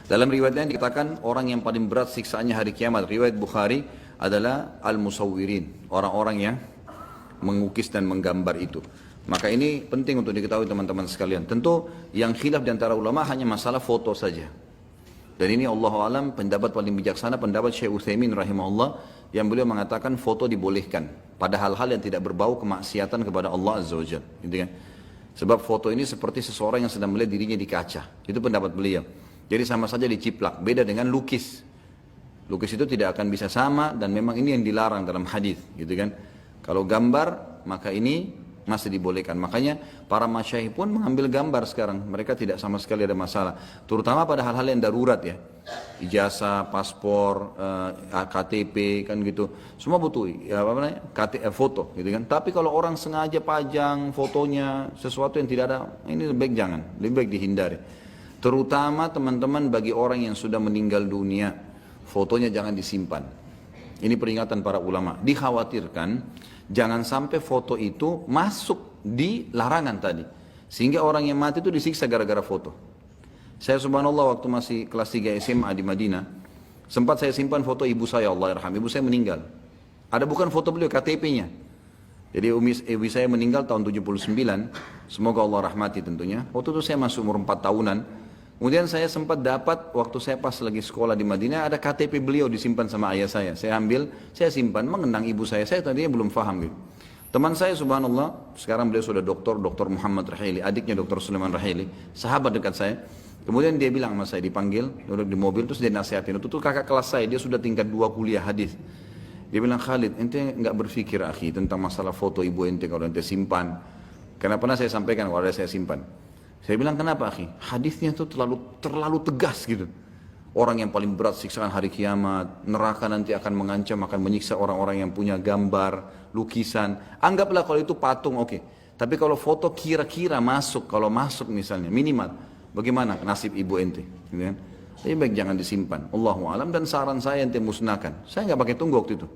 Dalam riwayat lain dikatakan orang yang paling berat siksaannya hari kiamat, riwayat Bukhari, adalah al-musawwirin, orang-orang yang mengukis dan menggambar itu. Maka ini penting untuk diketahui teman-teman sekalian. Tentu yang khilaf di antara ulama hanya masalah foto saja. Dan ini Allahu alam pendapat paling bijaksana, pendapat Syekh Utsaimin rahimahullah, yang beliau mengatakan foto dibolehkan pada hal-hal yang tidak berbau kemaksiatan kepada Allah Azza wa Jalla, gitu kan? Sebab foto ini seperti seseorang yang sedang melihat dirinya di kaca. Itu pendapat beliau. Jadi sama saja diciplak, beda dengan lukis. Lukis itu tidak akan bisa sama dan memang ini yang dilarang dalam hadis, gitu kan? Kalau gambar maka ini masih dibolehkan. Makanya para masyayikh pun mengambil gambar sekarang. Mereka tidak sama sekali ada masalah. Terutama pada hal-hal yang darurat ya. Ijazah, paspor, KTP kan gitu. Semua butuh ya, apa namanya? Foto gitu kan. Tapi kalau orang sengaja pajang fotonya sesuatu yang tidak ada, ini lebih baik jangan, lebih baik dihindari. Terutama teman-teman bagi orang yang sudah meninggal dunia, fotonya jangan disimpan. Ini peringatan para ulama. Dikhawatirkan jangan sampai foto itu masuk di larangan tadi. Sehingga orang yang mati itu disiksa gara-gara foto. Saya subhanallah waktu masih kelas 3 SMA di Madinah, sempat saya simpan foto ibu saya, Allah yarham. Ibu saya meninggal. Ada bukan foto beliau, KTP-nya. Jadi ibu saya meninggal tahun 79. Semoga Allah rahmati tentunya. Waktu itu saya masuk umur 4 tahunan. Kemudian saya sempat dapat waktu saya pas lagi sekolah di Madinah ada KTP beliau disimpan sama ayah saya. Saya ambil, saya simpan mengenang ibu saya. Saya tadinya belum paham gitu. Teman saya subhanallah, sekarang beliau sudah Dr. Muhammad Rahili, adiknya Dr. Sulaiman Rahili, sahabat dekat saya. Kemudian dia bilang sama saya, dipanggil, duduk di mobil, terus dia nasihatin. Itu tuh kakak kelas saya, dia sudah tingkat 2 kuliah hadis. Dia bilang, Khalid, ente nggak berpikir akhi tentang masalah foto ibu ente kalau ente simpan. Karena pernah saya sampaikan kalau ada saya simpan. Saya bilang kenapa akhi? Hadisnya itu terlalu tegas gitu. Orang yang paling berat siksaan hari kiamat, neraka nanti akan mengancam, akan menyiksa orang-orang yang punya gambar, lukisan. Anggaplah kalau itu patung oke. Tapi kalau foto kira-kira masuk, kalau masuk misalnya minimal, bagaimana nasib ibu ente? Gitu kan? Lebih baik jangan disimpan. Allahu alam, dan saran saya ente musnahkan. Saya nggak pakai tunggu waktu itu.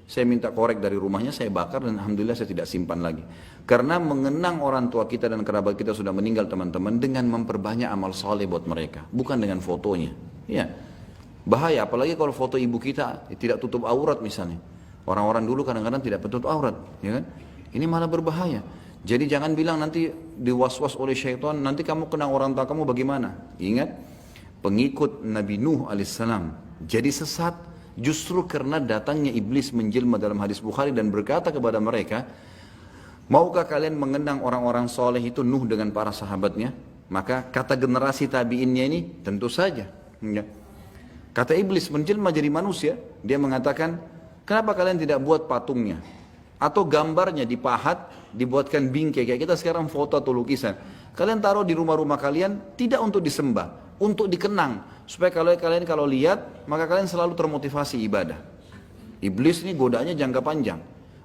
Saya minta korek dari rumahnya, saya bakar dan alhamdulillah saya tidak simpan lagi. Karena mengenang orang tua kita dan kerabat kita sudah meninggal teman-teman dengan memperbanyak amal soleh buat mereka, bukan dengan fotonya. Ya, bahaya. Apalagi kalau foto ibu kita tidak tutup aurat misalnya. Orang-orang dulu kadang-kadang tidak tutup aurat, ya kan? Ini malah berbahaya. Jadi jangan bilang nanti diwaswas oleh syaitan, nanti kamu kenang orang tua kamu bagaimana? Ingat, pengikut Nabi Nuh alaihissalam jadi sesat justru karena datangnya iblis menjelma dalam hadis Bukhari dan berkata kepada mereka, maukah kalian mengenang orang-orang soleh itu Nuh dengan para sahabatnya? Maka kata generasi tabiinnya ini tentu saja. Ya. Kata iblis menjelma jadi manusia, dia mengatakan, kenapa kalian tidak buat patungnya? Atau gambarnya dipahat, dibuatkan bingkai, kayak kita sekarang foto atau lukisan. Kalian taruh di rumah-rumah kalian, tidak untuk disembah, untuk dikenang. Supaya kalian kalau lihat, maka kalian selalu termotivasi ibadah. Iblis ini godaannya jangka panjang.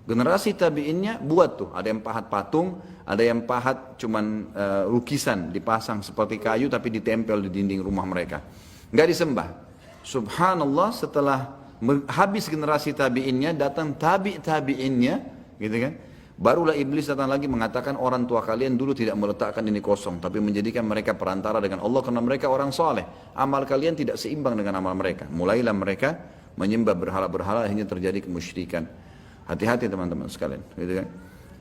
Generasi tabiinnya buat tuh, ada yang pahat patung, ada yang pahat cuman lukisan, dipasang seperti kayu tapi ditempel di dinding rumah mereka. Nggak disembah. Subhanallah, setelah habis generasi tabiinnya, datang tabiinnya, gitu kan? Barulah iblis datang lagi mengatakan orang tua kalian dulu tidak meletakkan ini kosong, tapi menjadikan mereka perantara dengan Allah karena mereka orang soleh. Amal kalian tidak seimbang dengan amal mereka. Mulailah mereka menyembah berhala-berhala akhirnya terjadi kemusyrikan. Hati-hati teman-teman sekalian, gitu kan?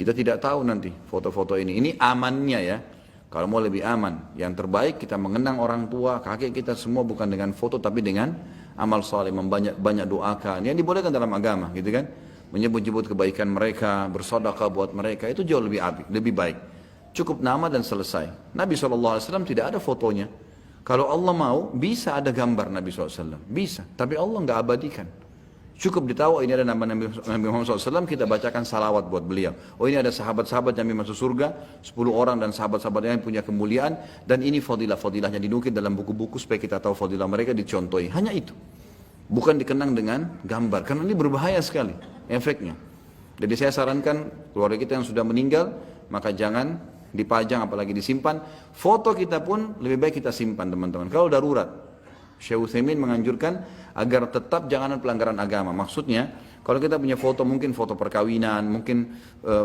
Kita tidak tahu nanti foto-foto ini. Ini amannya ya. Kalau mau lebih aman, yang terbaik kita mengenang orang tua, kakek kita semua bukan dengan foto tapi dengan amal soleh, banyak doakan. Yang dibolehkan dalam agama, gitu kan? Menyebut-nyebut kebaikan mereka, bersedekah buat mereka, itu jauh lebih baik. Cukup nama dan selesai. Nabi SAW tidak ada fotonya. Kalau Allah mau, bisa ada gambar Nabi SAW. Bisa, tapi Allah nggak abadikan. Cukup ditahu ini ada nama Nabi Muhammad SAW, kita bacakan salawat buat beliau. Oh ini ada sahabat-sahabat yang masuk surga, 10 orang dan sahabat-sahabat yang punya kemuliaan. Dan ini fadilah-fadilahnya dinukil dalam buku-buku supaya kita tahu fadilah mereka dicontohi. Hanya itu. Bukan dikenang dengan gambar, karena ini berbahaya sekali efeknya. Jadi saya sarankan keluarga kita yang sudah meninggal, maka jangan dipajang apalagi disimpan. Foto kita pun lebih baik kita simpan teman-teman. Kalau darurat, Syekh Utsaimin menganjurkan agar tetap jangan pelanggaran agama. Maksudnya, kalau kita punya foto, mungkin foto perkawinan, mungkin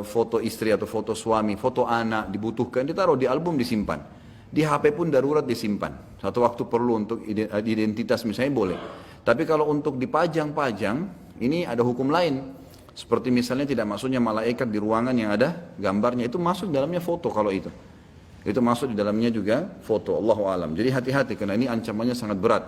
foto istri atau foto suami, foto anak dibutuhkan, ditaruh di album disimpan. Di HP pun darurat disimpan. Satu waktu perlu untuk identitas misalnya boleh. Tapi kalau untuk dipajang-pajang, ini ada hukum lain. Seperti misalnya tidak masuknya malaikat di ruangan yang ada gambarnya, itu masuk dalamnya foto kalau itu. Itu masuk di dalamnya juga foto, Allahu alam. Jadi hati-hati karena ini ancamannya sangat berat.